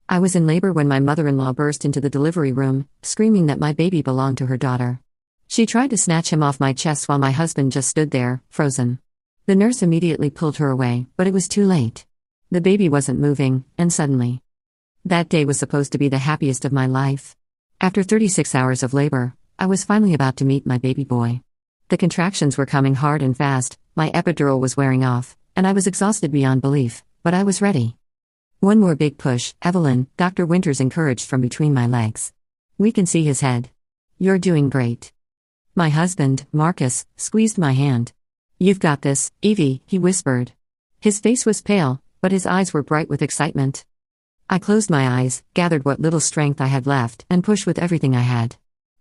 I was in labor when my mother-in-law burst into the delivery room, screaming that my baby belonged to her daughter. She tried to snatch him off my chest while my husband just stood there, frozen. The nurse immediately pulled her away, but it was too late. The baby wasn't moving, and suddenly. That day was supposed to be the happiest of my life. After 36 hours of labor, I was finally about to meet my baby boy. The contractions were coming hard and fast, my epidural was wearing off, and I was exhausted beyond belief, but I was ready. One more big push, Evelyn, Dr. Winters encouraged from between my legs. We can see his head. You're doing great. My husband, Marcus, squeezed my hand. You've got this, Evie, he whispered. His face was pale, but his eyes were bright with excitement. I closed my eyes, gathered what little strength I had left, and pushed with everything I had.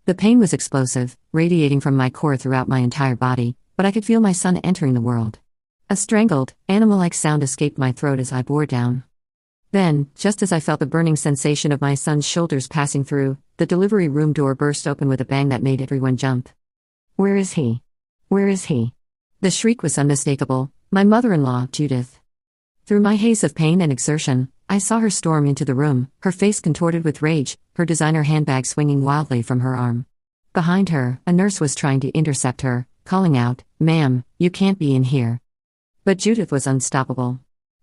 The pain was explosive, radiating from my core throughout my entire body, but I could feel my son entering the world. A strangled, animal-like sound escaped my throat as I bore down. Then, just as I felt the burning sensation of my son's shoulders passing through, the delivery room door burst open with a bang that made everyone jump. Where is he? Where is he? The shriek was unmistakable, my mother-in-law, Judith. Through my haze of pain and exertion, I saw her storm into the room, her face contorted with rage, her designer handbag swinging wildly from her arm. Behind her, a nurse was trying to intercept her, calling out, "Ma'am, you can't be in here." But Judith was unstoppable.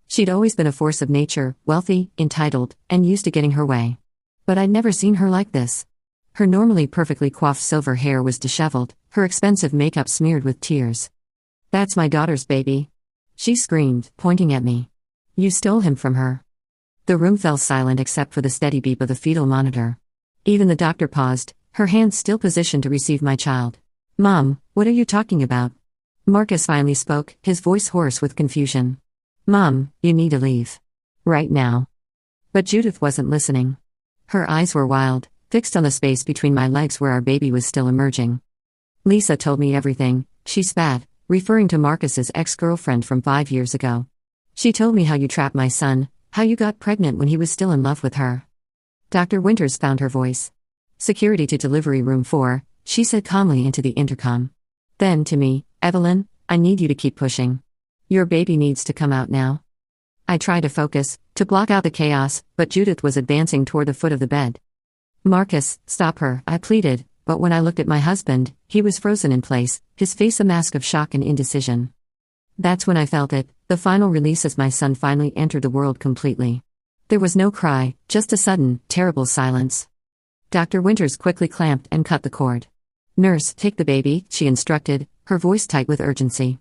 She'd always been a force of nature, wealthy, entitled, and used to getting her way. But I'd never seen her like this. Her normally perfectly coiffed silver hair was disheveled, her expensive makeup smeared with tears. "That's my daughter's baby," she screamed, pointing at me. "You stole him from her." The room fell silent except for the steady beep of the fetal monitor. Even the doctor paused, her hands still positioned to receive my child. "Mom, what are you talking about?" Marcus finally spoke, his voice hoarse with confusion. "Mom, you need to leave. Right now." But Judith wasn't listening. Her eyes were wild, fixed on the space between my legs where our baby was still emerging. "Lisa told me everything," she spat, referring to Marcus's ex-girlfriend from 5 years ago. "She told me how you trapped my son, how you got pregnant when he was still in love with her." Dr. Winters found her voice. "Security to delivery room 4, she said calmly into the intercom. Then to me, "Evelyn, I need you to keep pushing. Your baby needs to come out now." I tried to focus, to block out the chaos, but Judith was advancing toward the foot of the bed. "Marcus, stop her," I pleaded, but when I looked at my husband, he was frozen in place, his face a mask of shock and indecision. That's when I felt it, the final release as my son finally entered the world completely. There was no cry, just a sudden, terrible silence. Dr. Winters quickly clamped and cut the cord. "Nurse, take the baby," she instructed, her voice tight with urgency.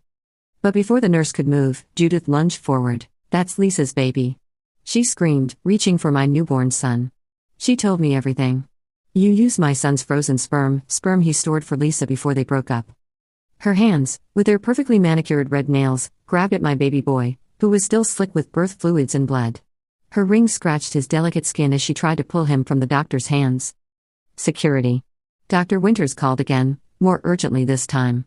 But before the nurse could move, Judith lunged forward. "That's Lisa's baby," she screamed, reaching for my newborn son. "She told me everything. You used my son's frozen sperm he stored for Lisa before they broke up." Her hands, with their perfectly manicured red nails, grabbed at my baby boy, who was still slick with birth fluids and blood. Her rings scratched his delicate skin as she tried to pull him from the doctor's hands. "Security." Dr. Winters called again, more urgently this time.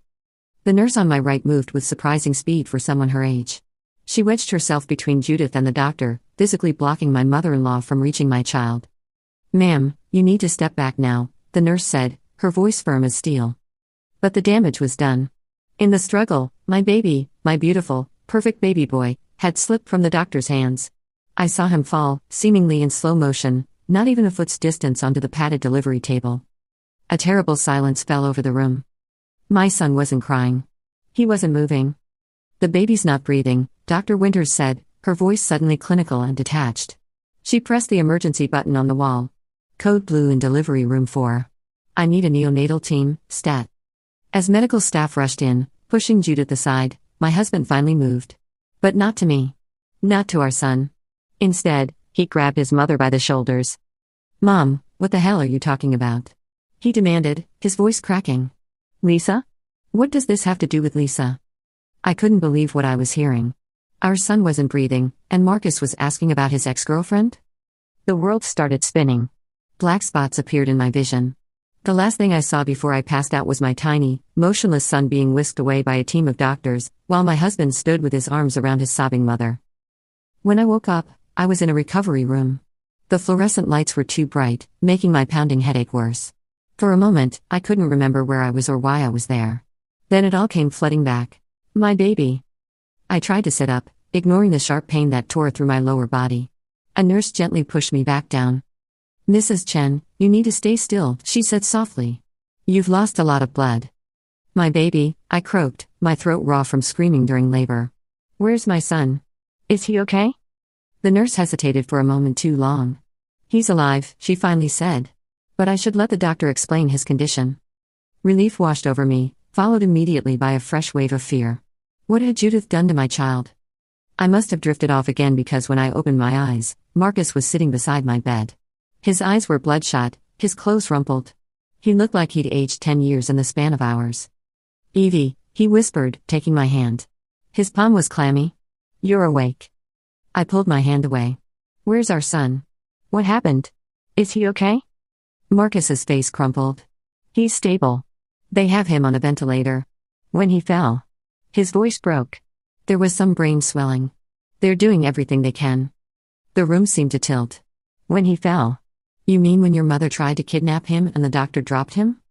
The nurse on my right moved with surprising speed for someone her age. She wedged herself between Judith and the doctor, physically blocking my mother-in-law from reaching my child. "Ma'am, you need to step back now," the nurse said, her voice firm as steel. But the damage was done. In the struggle, my baby, my beautiful, perfect baby boy, had slipped from the doctor's hands. I saw him fall, seemingly in slow motion, not even a foot's distance onto the padded delivery table. A terrible silence fell over the room. My son wasn't crying. He wasn't moving. "The baby's not breathing," Dr. Winters said, her voice suddenly clinical and detached. She pressed the emergency button on the wall. "Code blue in delivery room 4. I need a neonatal team, stat." As medical staff rushed in, pushing Judith aside, my husband finally moved. But not to me. Not to our son. Instead, he grabbed his mother by the shoulders. "Mom, what the hell are you talking about?" he demanded, his voice cracking. "Lisa? What does this have to do with Lisa?" I couldn't believe what I was hearing. Our son wasn't breathing, and Marcus was asking about his ex-girlfriend? The world started spinning. Black spots appeared in my vision. The last thing I saw before I passed out was my tiny, motionless son being whisked away by a team of doctors, while my husband stood with his arms around his sobbing mother. When I woke up, I was in a recovery room. The fluorescent lights were too bright, making my pounding headache worse. For a moment, I couldn't remember where I was or why I was there. Then it all came flooding back. My baby. I tried to sit up, ignoring the sharp pain that tore through my lower body. A nurse gently pushed me back down. "Mrs. Chen, you need to stay still," she said softly. "You've lost a lot of blood." "My baby," I croaked, my throat raw from screaming during labor. "Where's my son? Is he okay?" The nurse hesitated for a moment too long. "He's alive," she finally said. "But I should let the doctor explain his condition." Relief washed over me, followed immediately by a fresh wave of fear. What had Judith done to my child? I must have drifted off again because when I opened my eyes, Marcus was sitting beside my bed. His eyes were bloodshot, his clothes rumpled. He looked like he'd aged 10 years in the span of hours. "Evie," he whispered, taking my hand. His palm was clammy. "You're awake." I pulled my hand away. "Where's our son? What happened? Is he okay?" Marcus's face crumpled. "He's stable. They have him on a ventilator. When he fell." His voice broke. There was some brain swelling. "They're doing everything they can." The room seemed to tilt. "When he fell? You mean when your mother tried to kidnap him and the doctor dropped him?"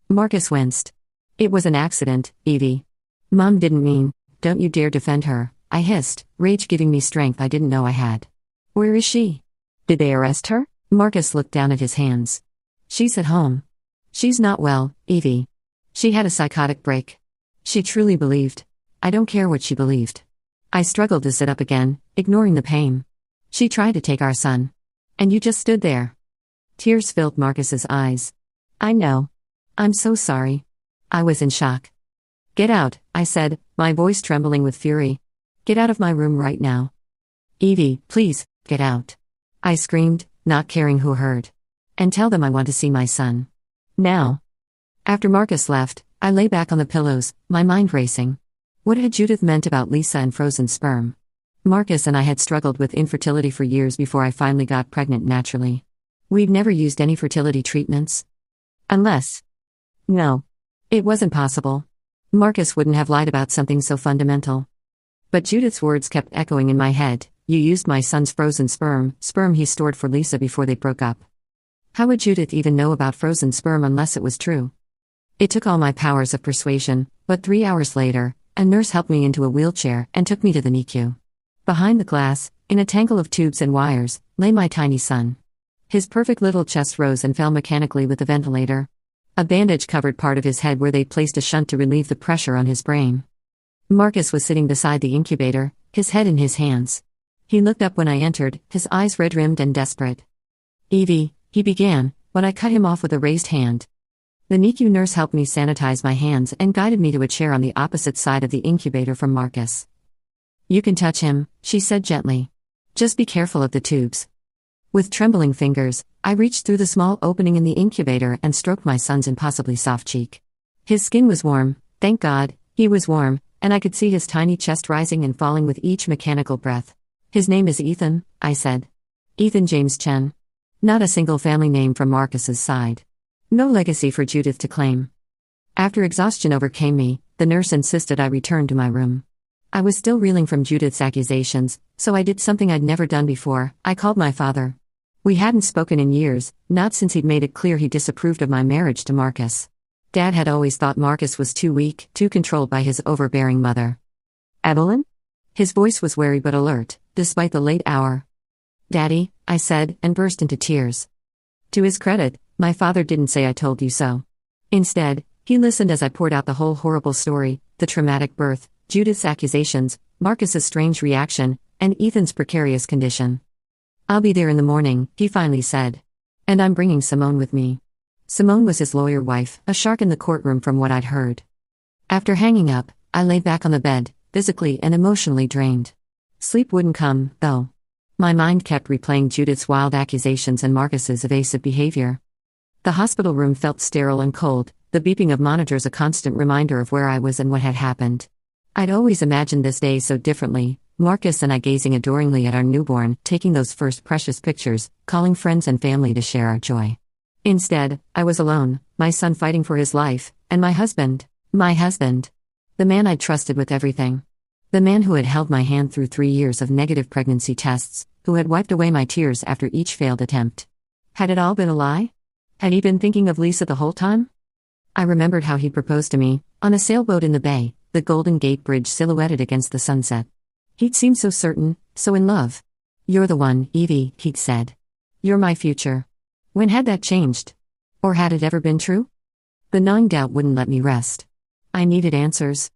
Marcus winced. "It was an accident, Evie. Mom didn't mean." "Don't you dare defend her," I hissed, rage giving me strength I didn't know I had. "Where is she? Did they arrest her?" Marcus looked down at his hands. "She's at home. She's not well, Evie. She had a psychotic break." She truly believed. I don't care what she believed. I struggled to sit up again, ignoring the pain. "She tried to take our son. And you just stood there." Tears filled Marcus's eyes. "I know. I'm so sorry." I was in shock. "Get out," I said, my voice trembling with fury. "Get out of my room right now. Evie, please, get out." I screamed, not caring who heard. "And tell them I want to see my son. Now." After Marcus left, I lay back on the pillows, my mind racing. What had Judith meant about Lisa and frozen sperm? Marcus and I had struggled with infertility for years before I finally got pregnant naturally. We'd never used any fertility treatments. Unless. No. It wasn't possible. Marcus wouldn't have lied about something so fundamental. But Judith's words kept echoing in my head. "You used my son's frozen sperm he stored for Lisa before they broke up." How would Judith even know about frozen sperm unless it was true? It took all my powers of persuasion, but 3 hours later, a nurse helped me into a wheelchair and took me to the NICU. Behind the glass, in a tangle of tubes and wires, lay my tiny son. His perfect little chest rose and fell mechanically with the ventilator. A bandage covered part of his head where they'd placed a shunt to relieve the pressure on his brain. Marcus was sitting beside the incubator, his head in his hands. He looked up when I entered, his eyes red-rimmed and desperate. "Evie," he began, but I cut him off with a raised hand. The NICU nurse helped me sanitize my hands and guided me to a chair on the opposite side of the incubator from Marcus. "You can touch him," she said gently. "Just be careful of the tubes." With trembling fingers, I reached through the small opening in the incubator and stroked my son's impossibly soft cheek. His skin was warm, thank God, he was warm, and I could see his tiny chest rising and falling with each mechanical breath. "His name is Ethan," I said. "Ethan James Chen." Not a single family name from Marcus's side. No legacy for Judith to claim. After exhaustion overcame me, the nurse insisted I return to my room. I was still reeling from Judith's accusations, so I did something I'd never done before. I called my father. We hadn't spoken in years, not since he'd made it clear he disapproved of my marriage to Marcus. Dad had always thought Marcus was too weak, too controlled by his overbearing mother. "Evelyn?" His voice was wary but alert, despite the late hour. "Daddy," I said, and burst into tears. To his credit, my father didn't say "I told you so." Instead, he listened as I poured out the whole horrible story, the traumatic birth, Judith's accusations, Marcus's strange reaction, and Ethan's precarious condition. "I'll be there in the morning," he finally said. "And I'm bringing Simone with me." Simone was his lawyer wife, a shark in the courtroom from what I'd heard. After hanging up, I lay back on the bed, physically and emotionally drained. Sleep wouldn't come, though. My mind kept replaying Judith's wild accusations and Marcus's evasive behavior. The hospital room felt sterile and cold, the beeping of monitors a constant reminder of where I was and what had happened. I'd always imagined this day so differently, Marcus and I gazing adoringly at our newborn, taking those first precious pictures, calling friends and family to share our joy. Instead, I was alone, my son fighting for his life, and my husband. The man I'd trusted with everything. The man who had held my hand through 3 years of negative pregnancy tests, who had wiped away my tears after each failed attempt. Had it all been a lie? Had he been thinking of Lisa the whole time? I remembered how he proposed to me, on a sailboat in the bay, the Golden Gate Bridge silhouetted against the sunset. He'd seemed so certain, so in love. You're the one, Evie, he said. You're my future. When had that changed? Or had it ever been true? The gnawing doubt wouldn't let me rest. I needed answers.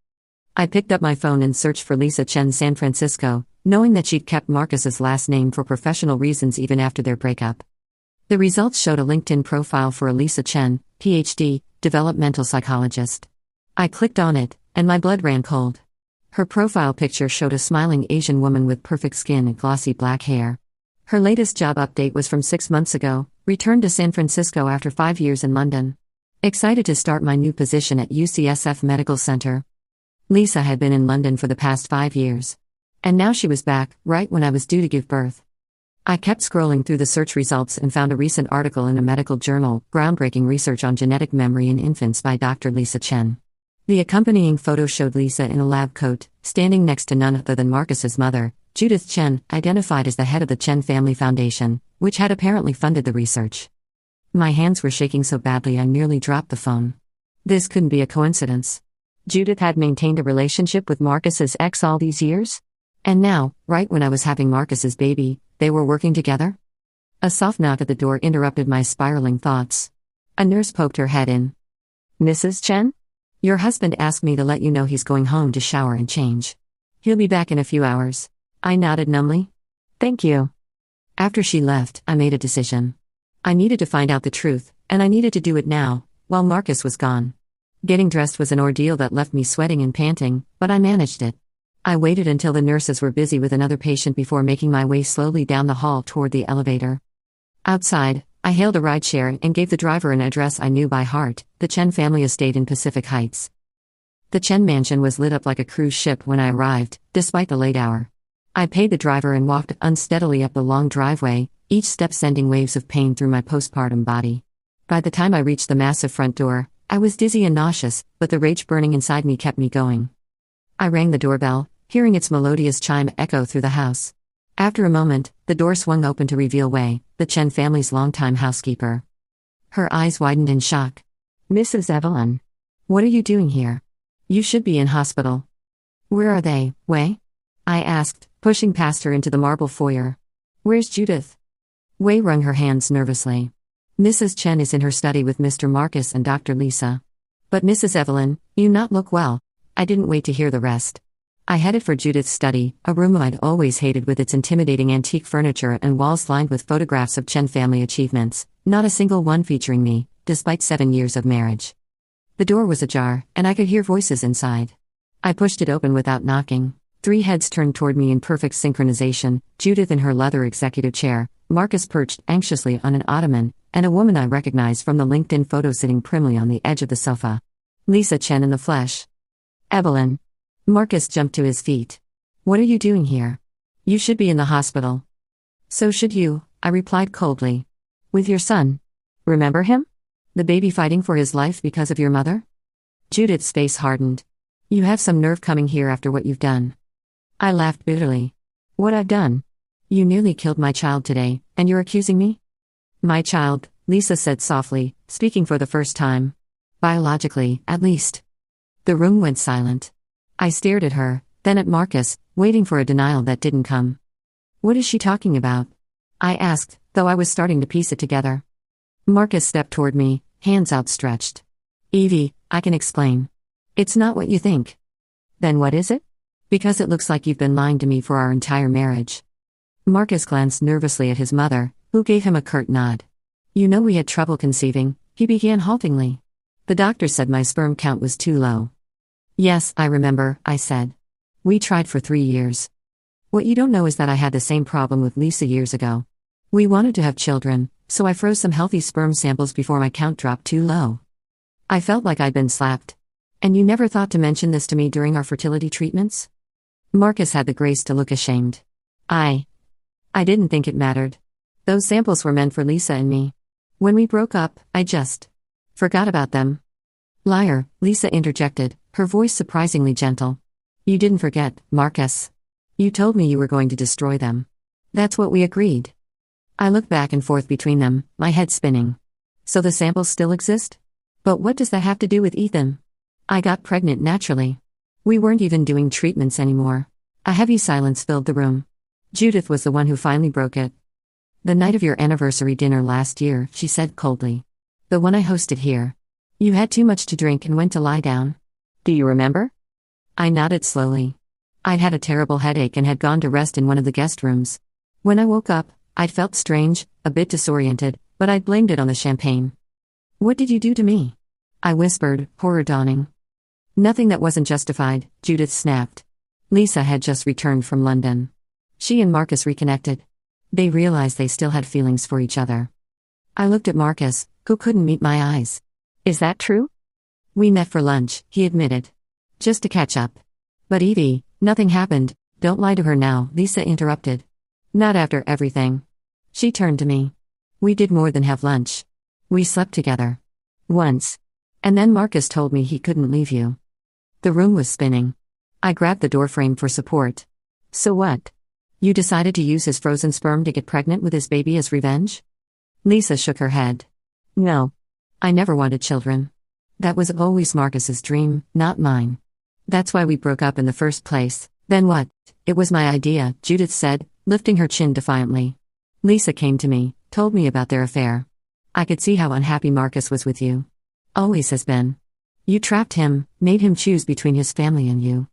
I picked up my phone and searched for Lisa Chen San Francisco, knowing that she'd kept Marcus's last name for professional reasons even after their breakup. The results showed a LinkedIn profile for a Lisa Chen, PhD, developmental psychologist. I clicked on it, and my blood ran cold. Her profile picture showed a smiling Asian woman with perfect skin and glossy black hair. Her latest job update was from 6 months ago, returned to San Francisco after 5 years in London. Excited to start my new position at UCSF Medical Center. Lisa had been in London for the past 5 years. And now she was back, right when I was due to give birth. I kept scrolling through the search results and found a recent article in a medical journal, Groundbreaking Research on Genetic Memory in Infants by Dr. Lisa Chen. The accompanying photo showed Lisa in a lab coat, standing next to none other than Marcus's mother, Judith Chen, identified as the head of the Chen Family Foundation, which had apparently funded the research. My hands were shaking so badly I nearly dropped the phone. This couldn't be a coincidence. Judith had maintained a relationship with Marcus's ex all these years? And now, right when I was having Marcus's baby, they were working together? A soft knock at the door interrupted my spiraling thoughts. A nurse poked her head in. Mrs. Chen? Your husband asked me to let you know he's going home to shower and change. He'll be back in a few hours. I nodded numbly. Thank you. After she left, I made a decision. I needed to find out the truth, and I needed to do it now, while Marcus was gone. Getting dressed was an ordeal that left me sweating and panting, but I managed it. I waited until the nurses were busy with another patient before making my way slowly down the hall toward the elevator. Outside, I hailed a rideshare and gave the driver an address I knew by heart, the Chen family estate in Pacific Heights. The Chen mansion was lit up like a cruise ship when I arrived, despite the late hour. I paid the driver and walked unsteadily up the long driveway, each step sending waves of pain through my postpartum body. By the time I reached the massive front door, I was dizzy and nauseous, but the rage burning inside me kept me going. I rang the doorbell, hearing its melodious chime echo through the house. After a moment, the door swung open to reveal Wei, the Chen family's longtime housekeeper. Her eyes widened in shock. Mrs. Evelyn. What are you doing here? You should be in hospital. Where are they, Wei? I asked, pushing past her into the marble foyer. Where's Judith? Wei wrung her hands nervously. Mrs. Chen is in her study with Mr. Marcus and Dr. Lisa. But Mrs. Evelyn, you not look well. I didn't wait to hear the rest. I headed for Judith's study, a room I'd always hated with its intimidating antique furniture and walls lined with photographs of Chen family achievements, not a single one featuring me, despite 7 years of marriage. The door was ajar, and I could hear voices inside. I pushed it open without knocking. 3 heads turned toward me in perfect synchronization, Judith in her leather executive chair, Marcus perched anxiously on an ottoman, and a woman I recognized from the LinkedIn photo sitting primly on the edge of the sofa. Lisa Chen in the flesh. Evelyn. Marcus jumped to his feet. What are you doing here? You should be in the hospital. So should you, I replied coldly. With your son. Remember him? The baby fighting for his life because of your mother? Judith's face hardened. You have some nerve coming here after what you've done. I laughed bitterly. What I've done? You nearly killed my child today, and you're accusing me? My child, Lisa said softly, speaking for the first time. Biologically, at least. The room went silent. I stared at her, then at Marcus, waiting for a denial that didn't come. What is she talking about? I asked, though I was starting to piece it together. Marcus stepped toward me, hands outstretched. Evie, I can explain. It's not what you think. Then what is it? Because it looks like you've been lying to me for our entire marriage. Marcus glanced nervously at his mother, who gave him a curt nod. You know we had trouble conceiving, he began haltingly. The doctor said my sperm count was too low. Yes, I remember, I said. We tried for 3 years. What you don't know is that I had the same problem with Lisa years ago. We wanted to have children, so I froze some healthy sperm samples before my count dropped too low. I felt like I'd been slapped. And you never thought to mention this to me during our fertility treatments? Marcus had the grace to look ashamed. I didn't think it mattered. Those samples were meant for Lisa and me. When we broke up, I just forgot about them. Liar, Lisa interjected, her voice surprisingly gentle. You didn't forget, Marcus. You told me you were going to destroy them. That's what we agreed. I looked back and forth between them, my head spinning. So the samples still exist? But what does that have to do with Ethan? I got pregnant naturally. We weren't even doing treatments anymore. A heavy silence filled the room. Judith was the one who finally broke it. The night of your anniversary dinner last year, she said coldly. The one I hosted here. You had too much to drink and went to lie down. Do you remember? I nodded slowly. I'd had a terrible headache and had gone to rest in one of the guest rooms. When I woke up, I'd felt strange, a bit disoriented, but I'd blamed it on the champagne. What did you do to me? I whispered, horror dawning. Nothing that wasn't justified, Judith snapped. Lisa had just returned from London. She and Marcus reconnected. They realized they still had feelings for each other. I looked at Marcus, who couldn't meet my eyes. Is that true? We met for lunch, he admitted. Just to catch up. But Evie, nothing happened. Don't lie to her now, Lisa interrupted. Not after everything. She turned to me. We did more than have lunch. We slept together. Once. And then Marcus told me he couldn't leave you. The room was spinning. I grabbed the doorframe for support. So what? You decided to use his frozen sperm to get pregnant with his baby as revenge? Lisa shook her head. No. I never wanted children. That was always Marcus's dream, not mine. That's why we broke up in the first place. Then what? It was my idea, Judith said, lifting her chin defiantly. Lisa came to me, told me about their affair. I could see how unhappy Marcus was with you. Always has been. You trapped him, made him choose between his family and you.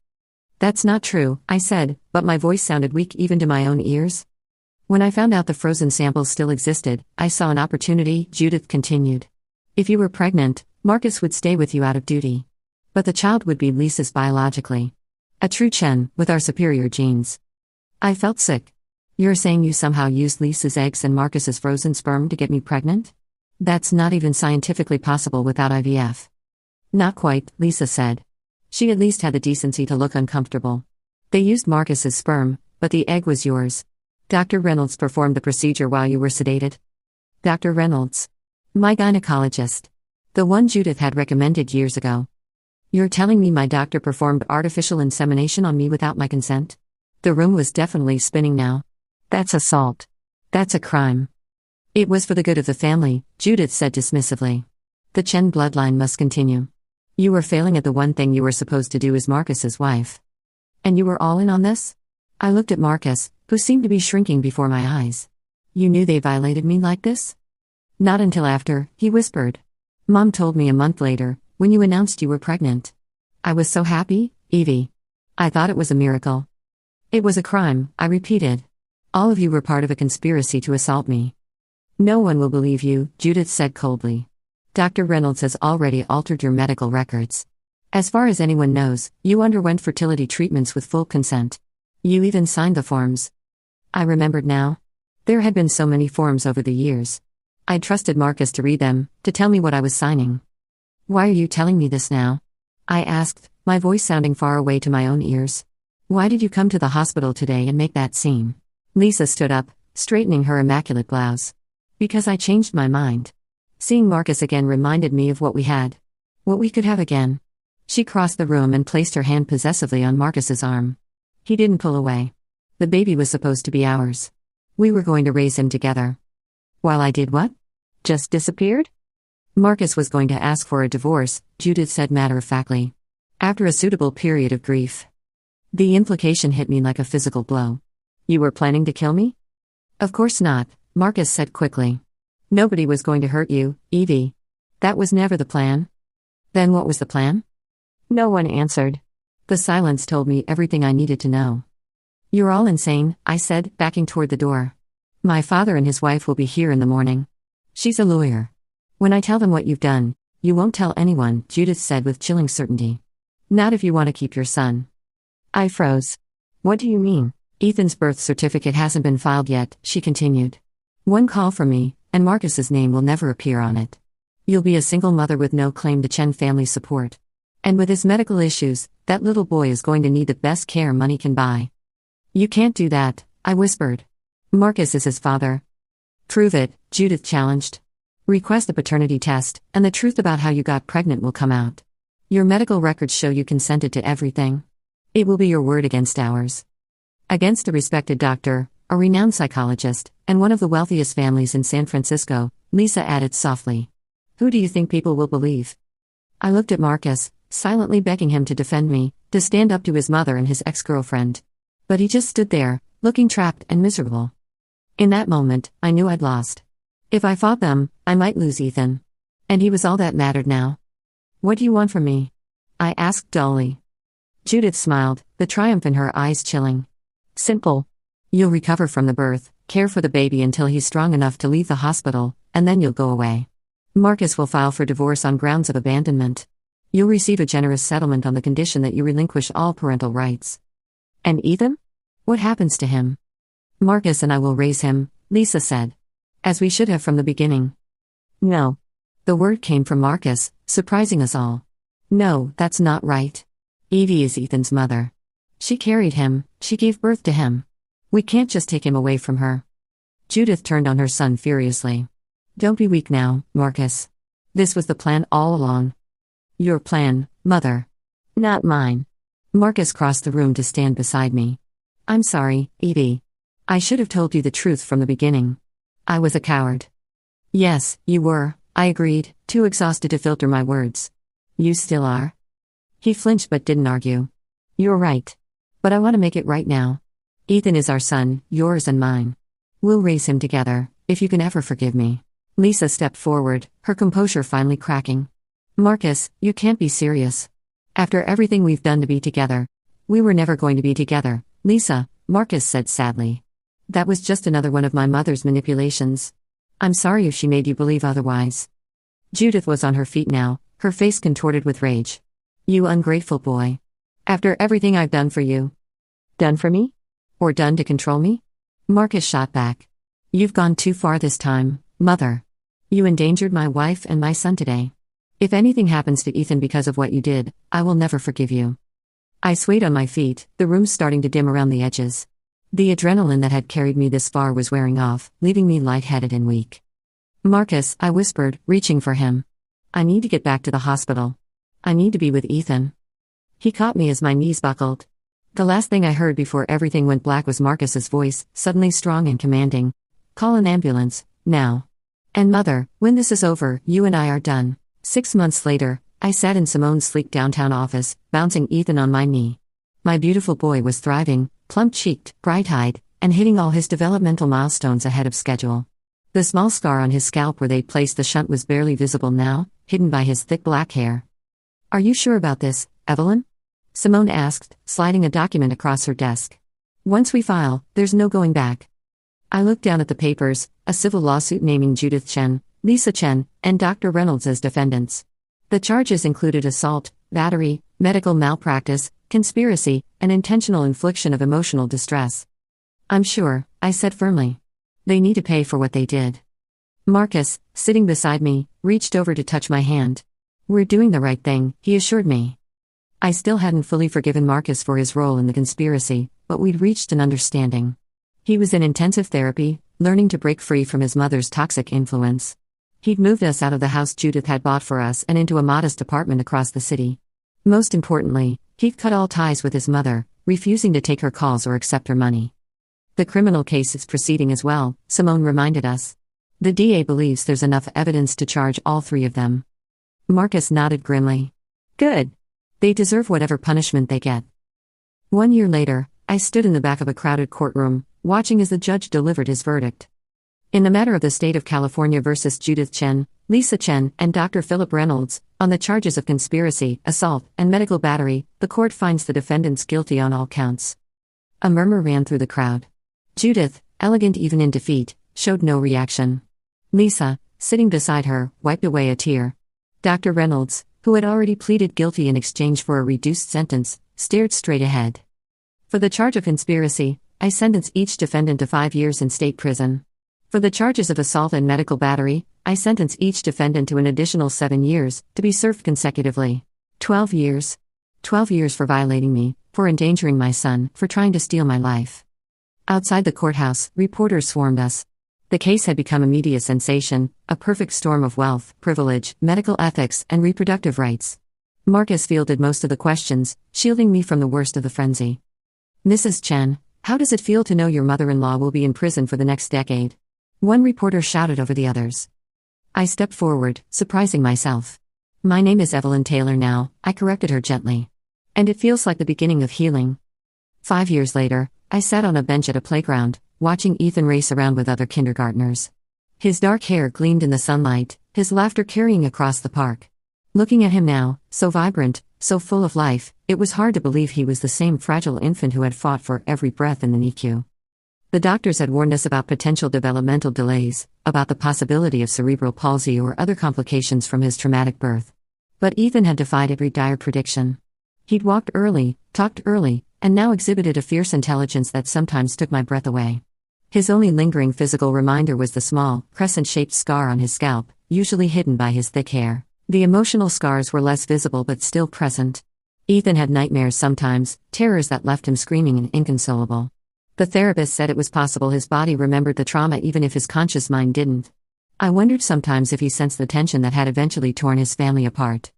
That's not true, I said, but my voice sounded weak even to my own ears. When I found out the frozen samples still existed, I saw an opportunity, Judith continued. If you were pregnant, Marcus would stay with you out of duty. But the child would be Lisa's biologically. A true Chen, with our superior genes. I felt sick. You're saying you somehow used Lisa's eggs and Marcus's frozen sperm to get me pregnant? That's not even scientifically possible without IVF. Not quite, Lisa said. She at least had the decency to look uncomfortable. They used Marcus's sperm, but the egg was yours. Dr. Reynolds performed the procedure while you were sedated. Dr. Reynolds. My gynecologist. The one Judith had recommended years ago. You're telling me my doctor performed artificial insemination on me without my consent? The room was definitely spinning now. That's assault. That's a crime. It was for the good of the family, Judith said dismissively. The Chen bloodline must continue. You were failing at the one thing you were supposed to do as Marcus's wife. And you were all in on this? I looked at Marcus, who seemed to be shrinking before my eyes. You knew they violated me like this? Not until after, he whispered. Mom told me a month later, when you announced you were pregnant. I was so happy, Evie. I thought it was a miracle. It was a crime, I repeated. All of you were part of a conspiracy to assault me. No one will believe you, Judith said coldly. Dr. Reynolds has already altered your medical records. As far as anyone knows, you underwent fertility treatments with full consent. You even signed the forms. I remembered now. There had been so many forms over the years. I'd trusted Marcus to read them, to tell me what I was signing. Why are you telling me this now? I asked, my voice sounding far away to my own ears. Why did you come to the hospital today and make that scene? Lisa stood up, straightening her immaculate blouse. Because I changed my mind. Seeing Marcus again reminded me of what we had. What we could have again. She crossed the room and placed her hand possessively on Marcus's arm. He didn't pull away. The baby was supposed to be ours. We were going to raise him together. While I did what? Just disappeared? Marcus was going to ask for a divorce, Judith said matter-of-factly. After a suitable period of grief. The implication hit me like a physical blow. You were planning to kill me? Of course not, Marcus said quickly. Nobody was going to hurt you, Evie. That was never the plan. Then what was the plan? No one answered. The silence told me everything I needed to know. You're all insane, I said, backing toward the door. My father and his wife will be here in the morning. She's a lawyer. When I tell them what you've done, you won't tell anyone, Judith said with chilling certainty. Not if you want to keep your son. I froze. What do you mean? Ethan's birth certificate hasn't been filed yet, she continued. One call from me, and Marcus's name will never appear on it. You'll be a single mother with no claim to Chen family support. And with his medical issues, that little boy is going to need the best care money can buy. You can't do that, I whispered. Marcus is his father. Prove it, Judith challenged. Request a paternity test, and the truth about how you got pregnant will come out. Your medical records show you consented to everything. It will be your word against ours. Against a respected doctor, a renowned psychologist, and one of the wealthiest families in San Francisco, Lisa added softly. Who do you think people will believe? I looked at Marcus, silently begging him to defend me, to stand up to his mother and his ex-girlfriend. But he just stood there, looking trapped and miserable. In that moment, I knew I'd lost. If I fought them, I might lose Ethan. And he was all that mattered now. "What do you want from me?" I asked dully. Judith smiled, the triumph in her eyes chilling. "Simple. You'll recover from the birth, care for the baby until he's strong enough to leave the hospital, and then you'll go away. Marcus will file for divorce on grounds of abandonment. You'll receive a generous settlement on the condition that you relinquish all parental rights." "And Ethan? What happens to him?" "Marcus and I will raise him," Lisa said. "As we should have from the beginning." "No." The word came from Marcus, surprising us all. "No, that's not right. Evie is Ethan's mother. She carried him, she gave birth to him. We can't just take him away from her." Judith turned on her son furiously. "Don't be weak now, Marcus. This was the plan all along." "Your plan, mother. Not mine." Marcus crossed the room to stand beside me. "I'm sorry, Evie. I should have told you the truth from the beginning. I was a coward." "Yes, you were," I agreed, too exhausted to filter my words. "You still are." He flinched but didn't argue. "You're right. But I want to make it right now. Ethan is our son, yours and mine. We'll raise him together, if you can ever forgive me." Lisa stepped forward, her composure finally cracking. "Marcus, you can't be serious. After everything we've done to be together." "We were never going to be together, Lisa," Marcus said sadly. "That was just another one of my mother's manipulations. I'm sorry if she made you believe otherwise." Judith was on her feet now, her face contorted with rage. "You ungrateful boy. After everything I've done for you." "Done for me? Or done to control me?" Marcus shot back. "You've gone too far this time, mother. You endangered my wife and my son today. If anything happens to Ethan because of what you did, I will never forgive you." I swayed on my feet, the room starting to dim around the edges. The adrenaline that had carried me this far was wearing off, leaving me lightheaded and weak. "Marcus," I whispered, reaching for him. "I need to get back to the hospital. I need to be with Ethan." He caught me as my knees buckled. The last thing I heard before everything went black was Marcus's voice, suddenly strong and commanding. "Call an ambulance, now. And mother, when this is over, you and I are done." 6 months later, I sat in Simone's sleek downtown office, bouncing Ethan on my knee. My beautiful boy was thriving, plump-cheeked, bright-eyed, and hitting all his developmental milestones ahead of schedule. The small scar on his scalp where they'd placed the shunt was barely visible now, hidden by his thick black hair. "Are you sure about this, Evelyn?" Simone asked, sliding a document across her desk. "Once we file, there's no going back." I looked down at the papers, a civil lawsuit naming Judith Chen, Lisa Chen, and Dr. Reynolds as defendants. The charges included assault, battery, medical malpractice, conspiracy, and intentional infliction of emotional distress. "I'm sure," I said firmly. "They need to pay for what they did." Marcus, sitting beside me, reached over to touch my hand. "We're doing the right thing," he assured me. I still hadn't fully forgiven Marcus for his role in the conspiracy, but we'd reached an understanding. He was in intensive therapy, learning to break free from his mother's toxic influence. He'd moved us out of the house Judith had bought for us and into a modest apartment across the city. Most importantly, he'd cut all ties with his mother, refusing to take her calls or accept her money. "The criminal case is proceeding as well," Simone reminded us. "The DA believes there's enough evidence to charge all three of them." Marcus nodded grimly. "Good. They deserve whatever punishment they get." 1 year later, I stood in the back of a crowded courtroom, watching as the judge delivered his verdict. In the matter of the state of California versus Judith Chen, Lisa Chen, and Dr. Philip Reynolds, on the charges of conspiracy, assault, and medical battery, the court finds the defendants guilty on all counts. A murmur ran through the crowd. Judith, elegant even in defeat, showed no reaction. Lisa, sitting beside her, wiped away a tear. Dr. Reynolds, who had already pleaded guilty in exchange for a reduced sentence, stared straight ahead. For the charge of conspiracy, I sentence each defendant to 5 years in state prison. For the charges of assault and medical battery, I sentence each defendant to an additional 7 years, to be served consecutively. 12 years. 12 years for violating me, for endangering my son, for trying to steal my life. Outside the courthouse, reporters swarmed us. The case had become a media sensation, a perfect storm of wealth, privilege, medical ethics, and reproductive rights. Marcus fielded most of the questions, shielding me from the worst of the frenzy. "Mrs. Chen, how does it feel to know your mother-in-law will be in prison for the next decade?" One reporter shouted over the others. I stepped forward, surprising myself. "My name is Evelyn Taylor now," I corrected her gently. "And it feels like the beginning of healing." 5 years later, I sat on a bench at a playground, watching Ethan race around with other kindergartners. His dark hair gleamed in the sunlight, his laughter carrying across the park. Looking at him now, so vibrant, so full of life, it was hard to believe he was the same fragile infant who had fought for every breath in the NICU. The doctors had warned us about potential developmental delays, about the possibility of cerebral palsy or other complications from his traumatic birth. But Ethan had defied every dire prediction. He'd walked early, talked early, and now exhibited a fierce intelligence that sometimes took my breath away. His only lingering physical reminder was the small, crescent-shaped scar on his scalp, usually hidden by his thick hair. The emotional scars were less visible but still present. Ethan had nightmares sometimes, terrors that left him screaming and inconsolable. The therapist said it was possible his body remembered the trauma even if his conscious mind didn't. I wondered sometimes if he sensed the tension that had eventually torn his family apart.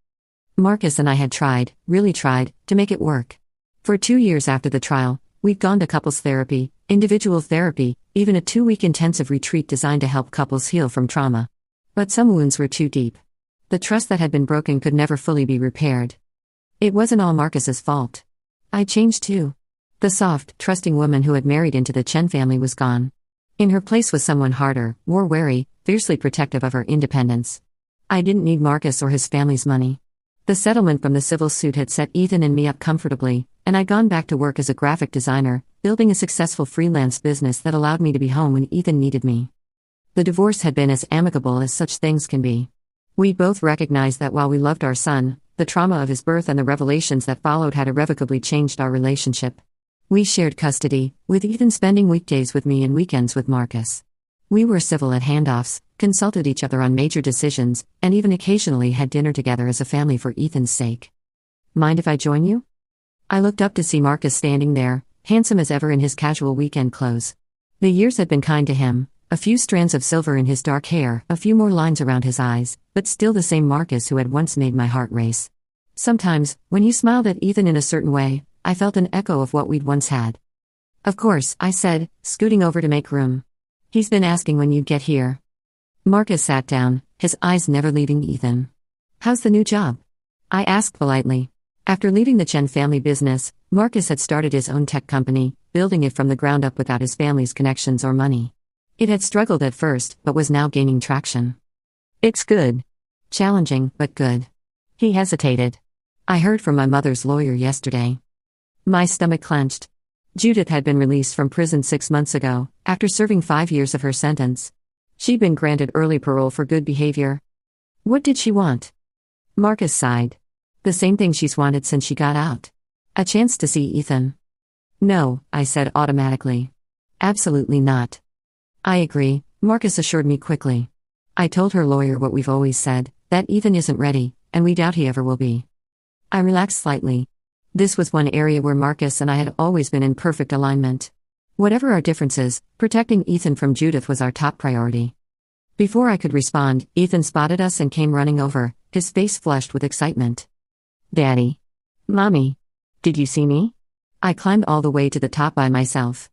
Marcus and I had tried, really tried, to make it work. For 2 years after the trial, we'd gone to couples therapy, individual therapy, even a 2-week intensive retreat designed to help couples heal from trauma. But some wounds were too deep. The trust that had been broken could never fully be repaired. It wasn't all Marcus's fault. I changed too. The soft, trusting woman who had married into the Chen family was gone. In her place was someone harder, more wary, fiercely protective of her independence. I didn't need Marcus or his family's money. The settlement from the civil suit had set Ethan and me up comfortably, and I'd gone back to work as a graphic designer, building a successful freelance business that allowed me to be home when Ethan needed me. The divorce had been as amicable as such things can be. We both recognized that while we loved our son, the trauma of his birth and the revelations that followed had irrevocably changed our relationship. We shared custody, with Ethan spending weekdays with me and weekends with Marcus. We were civil at handoffs, consulted each other on major decisions, and even occasionally had dinner together as a family for Ethan's sake. Mind if I join you? I looked up to see Marcus standing there, handsome as ever in his casual weekend clothes. The years had been kind to him, a few strands of silver in his dark hair, a few more lines around his eyes, but still the same Marcus who had once made my heart race. Sometimes, when he smiled at Ethan in a certain way, I felt an echo of what we'd once had. Of course, I said, scooting over to make room. He's been asking when you'd get here. Marcus sat down, his eyes never leaving Ethan. How's the new job? I asked politely. After leaving the Chen family business, Marcus had started his own tech company, building it from the ground up without his family's connections or money. It had struggled at first, but was now gaining traction. It's good. Challenging, but good. He hesitated. I heard from my mother's lawyer yesterday. My stomach clenched. Judith had been released from prison 6 months ago, after serving 5 years of her sentence. She'd been granted early parole for good behavior. What did she want? Marcus sighed. The same thing she's wanted since she got out. A chance to see Ethan. No, I said automatically. Absolutely not. I agree, Marcus assured me quickly. I told her lawyer what we've always said, that Ethan isn't ready, and we doubt he ever will be. I relaxed slightly. This was one area where Marcus and I had always been in perfect alignment. Whatever our differences, protecting Ethan from Judith was our top priority. Before I could respond, Ethan spotted us and came running over, his face flushed with excitement. Daddy. Mommy. Did you see me? I climbed all the way to the top by myself.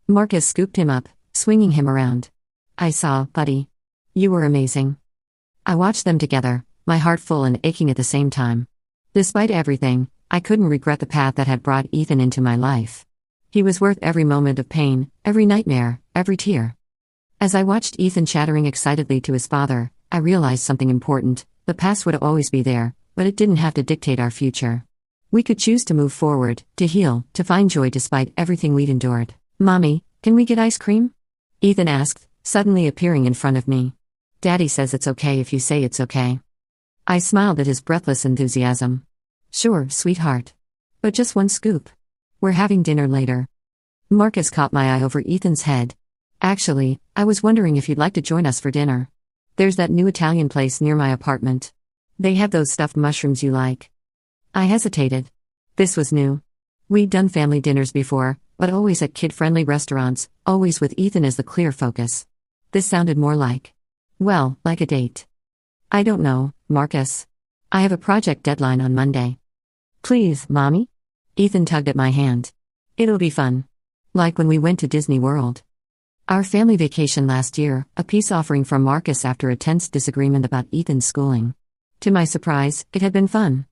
Marcus scooped him up, swinging him around. I saw, buddy. You were amazing. I watched them together, my heart full and aching at the same time. Despite everything, I couldn't regret the path that had brought Ethan into my life. He was worth every moment of pain, every nightmare, every tear. As I watched Ethan chattering excitedly to his father, I realized something important. The past would always be there, but it didn't have to dictate our future. We could choose to move forward, to heal, to find joy despite everything we'd endured. Mommy, can we get ice cream? Ethan asked, suddenly appearing in front of me. Daddy says it's okay if you say it's okay. I smiled at his breathless enthusiasm. Sure, sweetheart. But just one scoop. We're having dinner later. Marcus caught my eye over Ethan's head. Actually, I was wondering if you'd like to join us for dinner. There's that new Italian place near my apartment. They have those stuffed mushrooms you like. I hesitated. This was new. We'd done family dinners before, but always at kid-friendly restaurants, always with Ethan as the clear focus. This sounded more like, well, like a date. I don't know, Marcus. I have a project deadline on Monday. Please, Mommy? Ethan tugged at my hand. It'll be fun. Like when we went to Disney World. Our family vacation last year, a peace offering from Marcus after a tense disagreement about Ethan's schooling. To my surprise, it had been fun.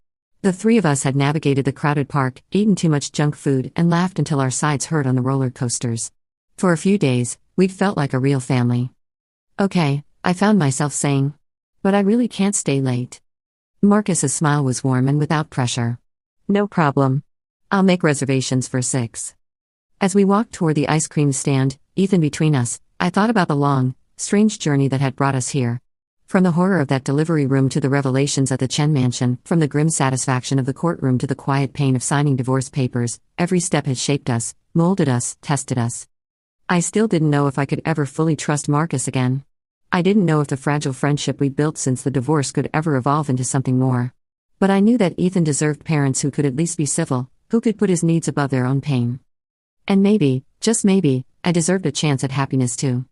The three of us had navigated the crowded park, eaten too much junk food, and laughed until our sides hurt on the roller coasters. For a few days, we'd felt like a real family. Okay, I found myself saying. But I really can't stay late. Marcus's smile was warm and without pressure. No problem. I'll make reservations for 6. As we walked toward the ice cream stand, Ethan between us, I thought about the long, strange journey that had brought us here. From the horror of that delivery room to the revelations at the Chen mansion, from the grim satisfaction of the courtroom to the quiet pain of signing divorce papers, every step had shaped us, molded us, tested us. I still didn't know if I could ever fully trust Marcus again. I didn't know if the fragile friendship we'd built since the divorce could ever evolve into something more. But I knew that Ethan deserved parents who could at least be civil, who could put his needs above their own pain. And maybe, just maybe, I deserved a chance at happiness too.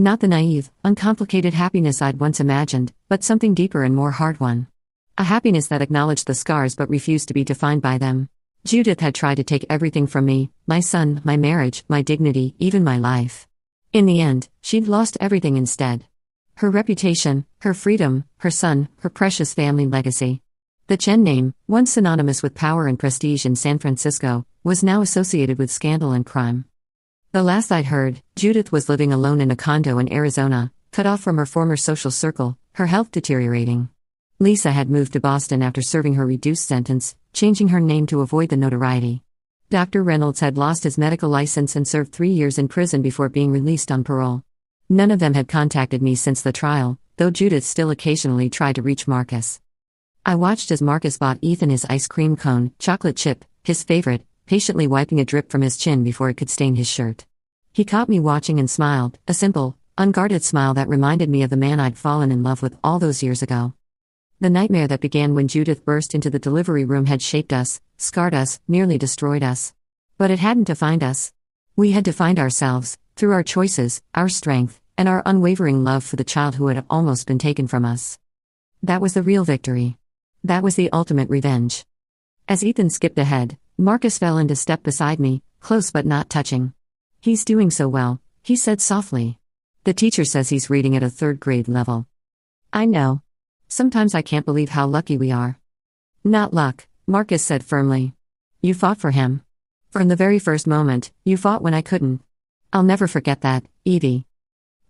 Not the naive, uncomplicated happiness I'd once imagined, but something deeper and more hard one. A happiness that acknowledged the scars but refused to be defined by them. Judith had tried to take everything from me, my son, my marriage, my dignity, even my life. In the end, she'd lost everything instead. Her reputation, her freedom, her son, her precious family legacy. The Chen name, once synonymous with power and prestige in San Francisco, was now associated with scandal and crime. The last I'd heard, Judith was living alone in a condo in Arizona, cut off from her former social circle, her health deteriorating. Lisa had moved to Boston after serving her reduced sentence, changing her name to avoid the notoriety. Dr. Reynolds had lost his medical license and served 3 years in prison before being released on parole. None of them had contacted me since the trial, though Judith still occasionally tried to reach Marcus. I watched as Marcus bought Ethan his ice cream cone, chocolate chip, his favorite, patiently wiping a drip from his chin before it could stain his shirt. He caught me watching and smiled, a simple, unguarded smile that reminded me of the man I'd fallen in love with all those years ago. The nightmare that began when Judith burst into the delivery room had shaped us, scarred us, nearly destroyed us. But it hadn't defined us. We had defined ourselves, through our choices, our strength, and our unwavering love for the child who had almost been taken from us. That was the real victory. That was the ultimate revenge. As Ethan skipped ahead, Marcus fell into step beside me, close but not touching. He's doing so well, he said softly. The teacher says he's reading at a 3rd grade level. I know. Sometimes I can't believe how lucky we are. Not luck, Marcus said firmly. You fought for him. From the very first moment, you fought when I couldn't. I'll never forget that, Evie.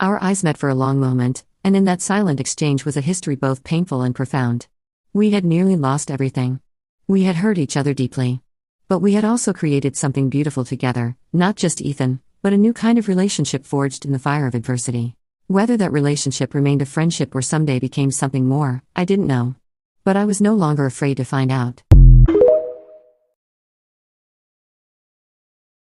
Our eyes met for a long moment, and in that silent exchange was a history both painful and profound. We had nearly lost everything. We had hurt each other deeply. But we had also created something beautiful together, not just Ethan, but a new kind of relationship forged in the fire of adversity. Whether that relationship remained a friendship or someday became something more, I didn't know. But I was no longer afraid to find out.